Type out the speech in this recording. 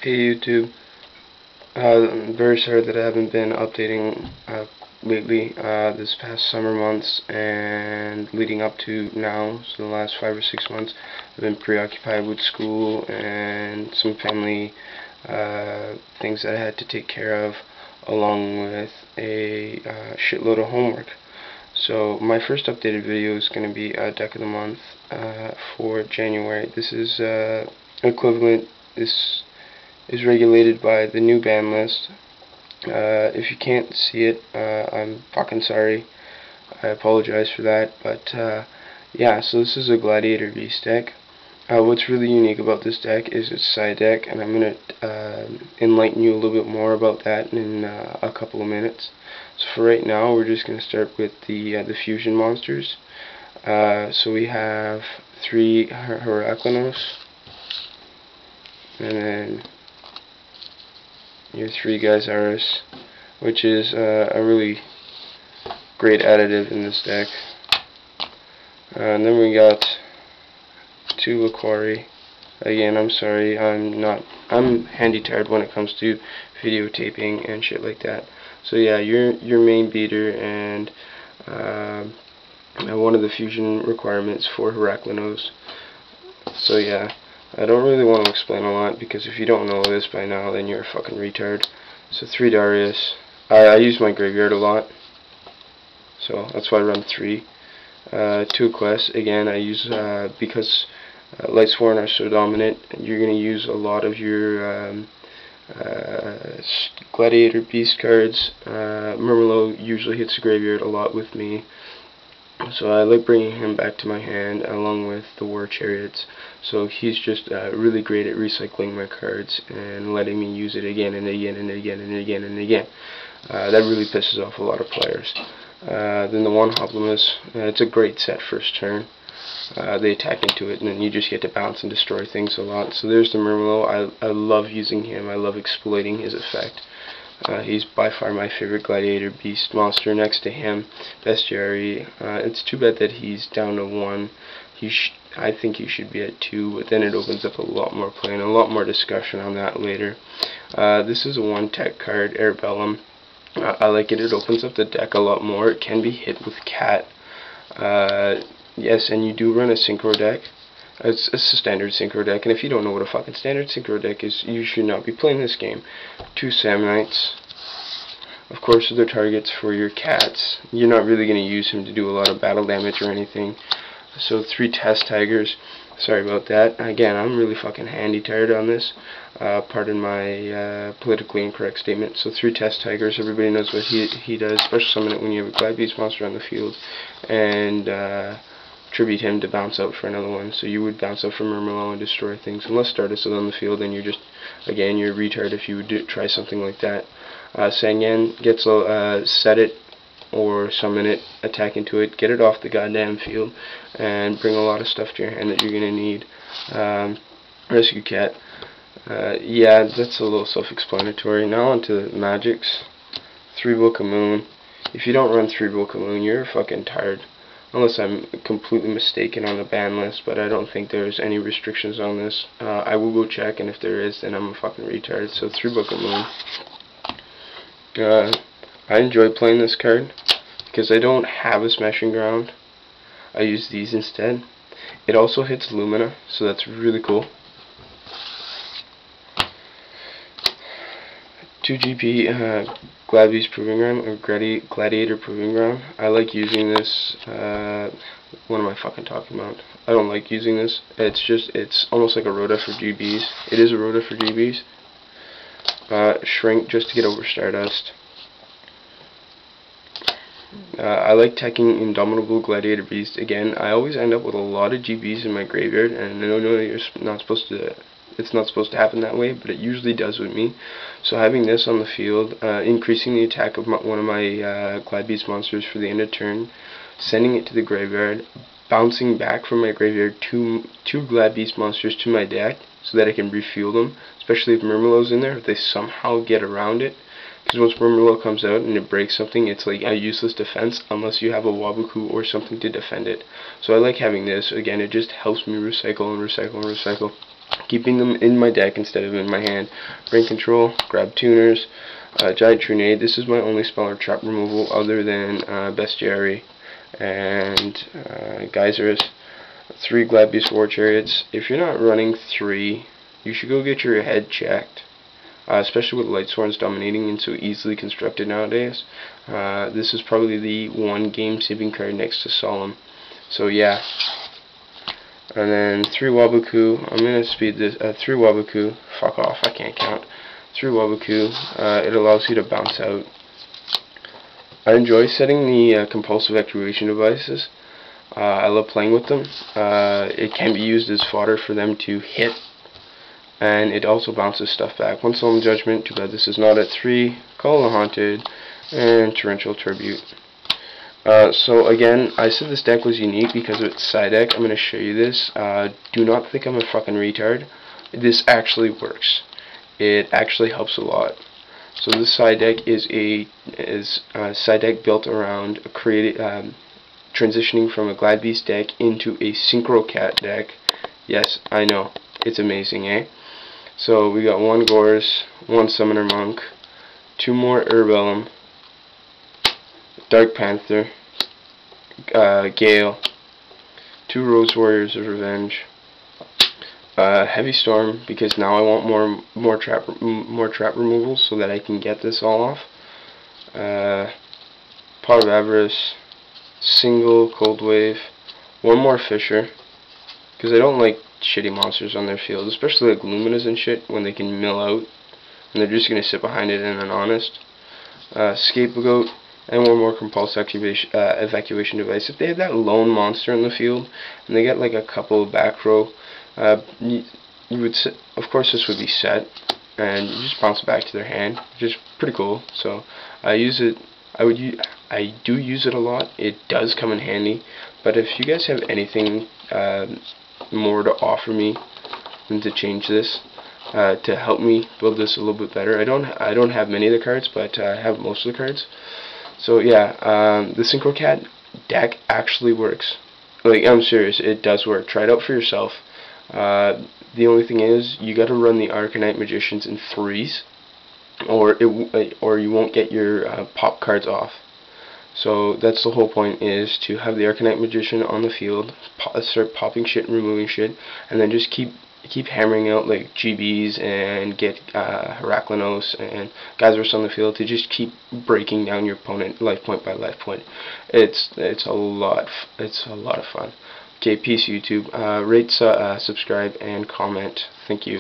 Hey YouTube, I'm very sorry that I haven't been updating lately, this past summer months and leading up to now, so the last 5 or 6 months I've been preoccupied with school and some family things that I had to take care of, along with a shitload of homework. So my first updated video is going to be deck of the month for January. This is equivalent, this is regulated by the new ban list. If you can't see it, I'm fucking sorry. I apologize for that, but yeah, so this is a Gladiator Beast deck. What's really unique about this deck is its side deck, and I'm going to enlighten you a little bit more about that in a couple of minutes. So for right now, we're just going to start with the fusion monsters. So we have 3 Heraclinos, and then your 3 Gysaris, which is a really great additive in this deck. And then we got 2 Aquari. Again, I'm sorry, I'm handy tired when it comes to videotaping and shit like that. So yeah, your main beater and one of the fusion requirements for Heraclinos. So yeah, I don't really want to explain a lot, because if you don't know this by now, then you're a fucking retard. So 3 Darius. I use my graveyard a lot, so that's why I run 3. 2 Quests. Again, I use because Lightsworn are so dominant, you're going to use a lot of your Gladiator Beast cards. Murmillo usually hits the graveyard a lot with me, so I like bringing him back to my hand along with the War Chariots. So he's just really great at recycling my cards and letting me use it again and again and again and again and again. That really pisses off a lot of players. Then the 1 Hoplimus, it's a great set first turn. They attack into it, and then you just get to bounce and destroy things a lot. So there's the Murmillo. I love using him. I love exploiting his effect. He's by far my favorite Gladiator Beast monster. Next to him, Bestiary. It's too bad that he's down to 1. I think he should be at 2, but then it opens up a lot more play and a lot more discussion on that later. This is a 1 tech card, Airbellum. I like it. It opens up the deck a lot more. It can be hit with Cat. Yes, and you do run a synchro deck. It's a standard synchro deck, and if you don't know what a fucking standard synchro deck is, you should not be playing this game. 2 Sammonites. Of course, they're targets for your cats. You're not really going to use him to do a lot of battle damage or anything. So 3 Test Tigers. Sorry about that. Again, I'm really fucking handy tired on this. Pardon my politically incorrect statement. So 3 Test Tigers. Everybody knows what he does. Special summon it when you have a Glad Beast monster on the field, and tribute him to bounce out for another one. So you would bounce out from Murmillo and destroy things. Unless Stardust is on the field, then you're just, again, you're a retard if you would try something like that. Sanyan gets set it or summon it, attack into it, get it off the goddamn field, and bring a lot of stuff to your hand that you're going to need. Rescue Cat. Yeah, that's a little self-explanatory. Now onto the magics. 3 Book of Moon. If you don't run 3 Book of Moon, you're fucking tired. Unless I'm completely mistaken on the ban list, but I don't think there's any restrictions on this. I will go check, and if there is, then I'm a fucking retard. So 3 Book of Moon. I enjoy playing this card because I don't have a Smashing Ground. I use these instead. It also hits Lumina, so that's really cool. 2 GP Glad Beast Proving Ground, or Gladiator Proving Ground. I like using this. What am I fucking talking about? I don't like using this. It's almost like a Rhoda for GBs. It is a Rhoda for GBs. Shrink just to get over Stardust. I like teching Indomitable Gladiator Beast. Again, I always end up with a lot of GBs in my graveyard, and I know you're not supposed to. It's not supposed to happen that way, but it usually does with me. So having this on the field, increasing the attack of one of my Glad Beast monsters for the end of turn, sending it to the graveyard, bouncing back from my graveyard two Glad Beast monsters to my deck so that I can refuel them, especially if Murmillo's in there, if they somehow get around it. Because once Murmillo comes out and it breaks something, it's like a useless defense unless you have a Wabuku or something to defend it. So I like having this. Again, it just helps me recycle and recycle and recycle. keeping them in my deck instead of in my hand. Brain Control, grab Tuners, Giant Trinade. This is my only spell or trap removal other than Bestiary and Geysers. 3 Glad Beast War Chariots. If you're not running 3, you should go get your head checked. Especially with Light Sworns dominating and so easily constructed nowadays. This is probably the one game-saving card next to Solemn. So yeah. And then 3 Waboku. I'm going to speed this. 3 Waboku. Fuck off, I can't count. 3 Waboku. It allows you to bounce out. I enjoy setting the compulsive activation devices. I love playing with them. It can be used as fodder for them to hit. And it also bounces stuff back. 1 Solemn Judgment, too bad this is not at 3, Call of the Haunted, and Torrential Tribute. So again, I said this deck was unique because of its side deck. I'm going to show you this. Do not think I'm a fucking retard. This actually works. It actually helps a lot. So this side deck is a side deck built around transitioning from a Glad Beast deck into a Synchro Cat deck. Yes, I know. It's amazing, eh? So we got 1 Gorz, 1 Summoner Monk, 2 more Herbellum, Dark Panther, Gale, 2 Rose Warriors of Revenge, Heavy Storm because now I want more trap removals so that I can get this all off. Pot of Avarice, single Cold Wave, 1 more Fisher because I don't like shitty monsters on their field, especially like Luminas and shit when they can mill out and they're just gonna sit behind it in an honest. Scapegoat, and 1 more compulse evacuation device. If they have that lone monster in the field and they get like a couple of back row, you would of course this would be set and you just bounce it back to their hand, which is pretty cool. So I use it. I do use it a lot. It does come in handy. But if you guys have anything more to offer me than to change this, to help me build this a little bit better. I don't have many of the cards, but I have most of the cards. So yeah, the Synchro Cat deck actually works. Like, I'm serious, it does work. Try it out for yourself. The only thing is, you got to run the Arcanite Magicians in 3s, or you won't get your pop cards off. So that's the whole point, is to have the Arcanite Magician on the field, start popping shit and removing shit, and then just keep hammering out like GBs and get Heraclinos and Geysers on the field to just keep breaking down your opponent life point by life point. It's a lot of fun. Okay, peace YouTube. Rate, subscribe, and comment. Thank you.